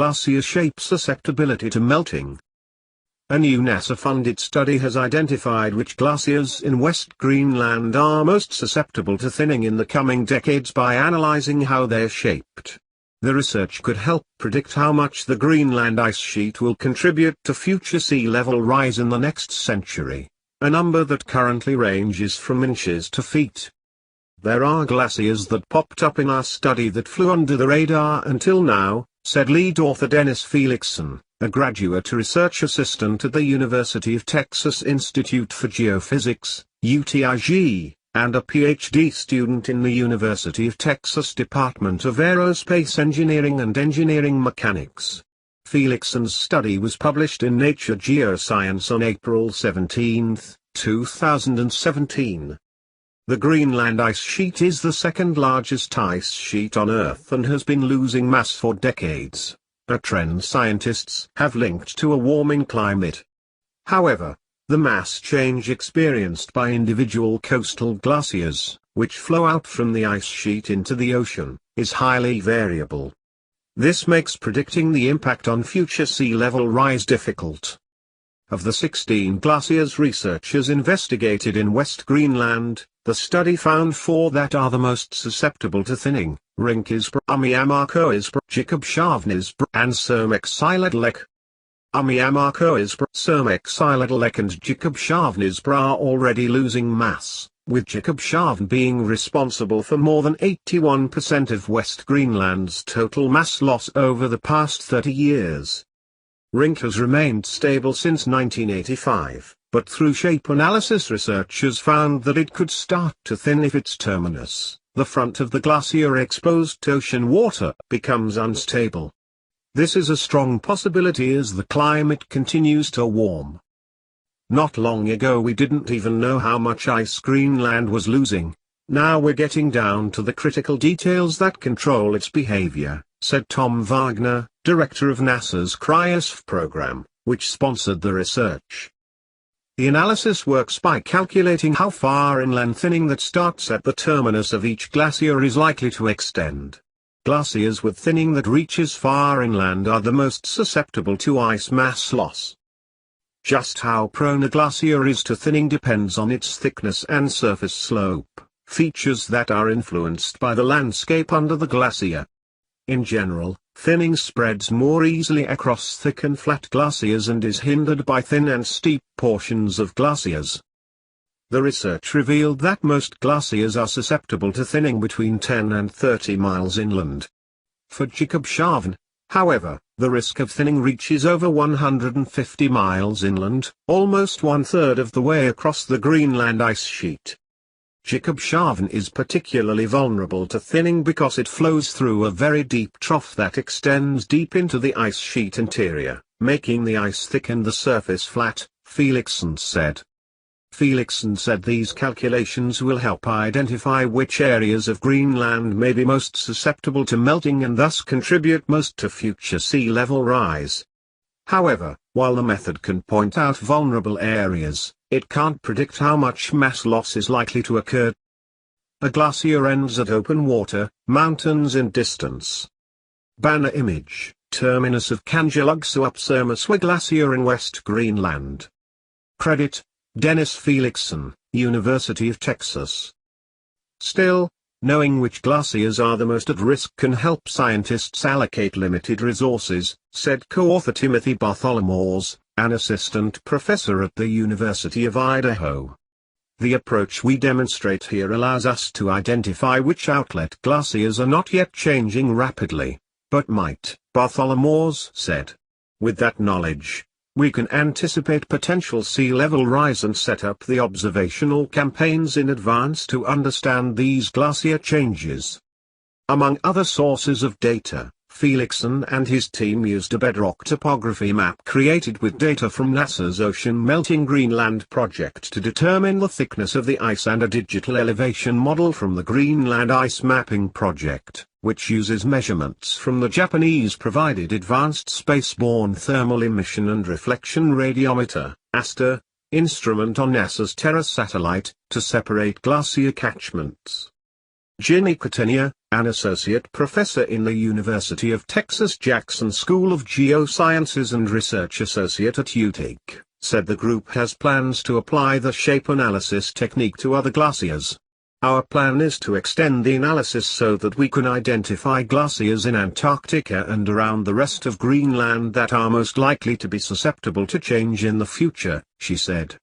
glacier shape susceptibility to melting. A new NASA-funded study has identified which glaciers in West Greenland are most susceptible to thinning in the coming decades by analyzing how they're shaped. The research could help predict how much the Greenland ice sheet will contribute to future sea level rise in the next century, a number that currently ranges from inches to feet. There are glaciers that popped up in our study that flew under the radar until now, said lead author Dennis Felixson, a graduate research assistant at the University of Texas Institute for Geophysics, UTIG, and a PhD student in the University of Texas Department of Aerospace Engineering and Engineering Mechanics. Felixson's study was published in Nature Geoscience on April 17, 2017. The Greenland ice sheet is the second largest ice sheet on Earth and has been losing mass for decades, a trend scientists have linked to a warming climate. However, the mass change experienced by individual coastal glaciers, which flow out from the ice sheet into the ocean, is highly variable. This makes predicting the impact on future sea level rise difficult. Of the 16 glaciers researchers investigated in West Greenland, the study found 4 that are the most susceptible to thinning: Rinkisbra, Umiamakoisbra, Jikabshavnisbra, and Sermexilidlek. Umiamakoisbra, Sermexilidlek and Jikabshavnisbra are already losing mass, with Jikabshavn being responsible for more than 81% of West Greenland's total mass loss over the past 30 years. Rink has remained stable since 1985, but through shape analysis researchers found that it could start to thin if its terminus, the front of the glacier exposed to ocean water, becomes unstable. This is a strong possibility as the climate continues to warm. Not long ago we didn't even know how much ice Greenland was losing. Now we're getting down to the critical details that control its behavior, said Tom Wagner, director of NASA's CRIOSPH program, which sponsored the research. The analysis works by calculating how far inland thinning that starts at the terminus of each glacier is likely to extend. Glaciers with thinning that reaches far inland are the most susceptible to ice mass loss. Just how prone a glacier is to thinning depends on its thickness and surface slope, features that are influenced by the landscape under the glacier. In general, thinning spreads more easily across thick and flat glaciers and is hindered by thin and steep portions of glaciers. The research revealed that most glaciers are susceptible to thinning between 10 and 30 miles inland. For Jikabshavn, however, the risk of thinning reaches over 150 miles inland, almost one-third of the way across the Greenland ice sheet. Jikabshavn is particularly vulnerable to thinning because it flows through a very deep trough that extends deep into the ice sheet interior, making the ice thick and the surface flat, Felixson said. Felixson said these calculations will help identify which areas of Greenland may be most susceptible to melting and thus contribute most to future sea level rise. However, while the method can point out vulnerable areas, it can't predict how much mass loss is likely to occur. A glacier ends at open water, mountains in distance. Banner image, terminus of Kangerlugsuupsermaswa Glacier in West Greenland. Credit, Dennis Felixson, University of Texas. Still, knowing which glaciers are the most at risk can help scientists allocate limited resources, said co-author Timothy Bartholomews, an assistant professor at the University of Idaho. The approach we demonstrate here allows us to identify which outlet glaciers are not yet changing rapidly, but might, Bartholomews said. With that knowledge, we can anticipate potential sea level rise and set up the observational campaigns in advance to understand these glacier changes. Among other sources of data, Felixson and his team used a bedrock topography map created with data from NASA's Ocean Melting Greenland project to determine the thickness of the ice and a digital elevation model from the Greenland Ice Mapping Project, which uses measurements from the Japanese-provided Advanced Spaceborne Thermal Emission and Reflection Radiometer (ASTER) instrument on NASA's Terra satellite, to separate glacier catchments. Ginny Catania, an associate professor in the University of Texas Jackson School of Geosciences and research associate at UTIG, said the group has plans to apply the shape analysis technique to other glaciers. Our plan is to extend the analysis so that we can identify glaciers in Antarctica and around the rest of Greenland that are most likely to be susceptible to change in the future, she said.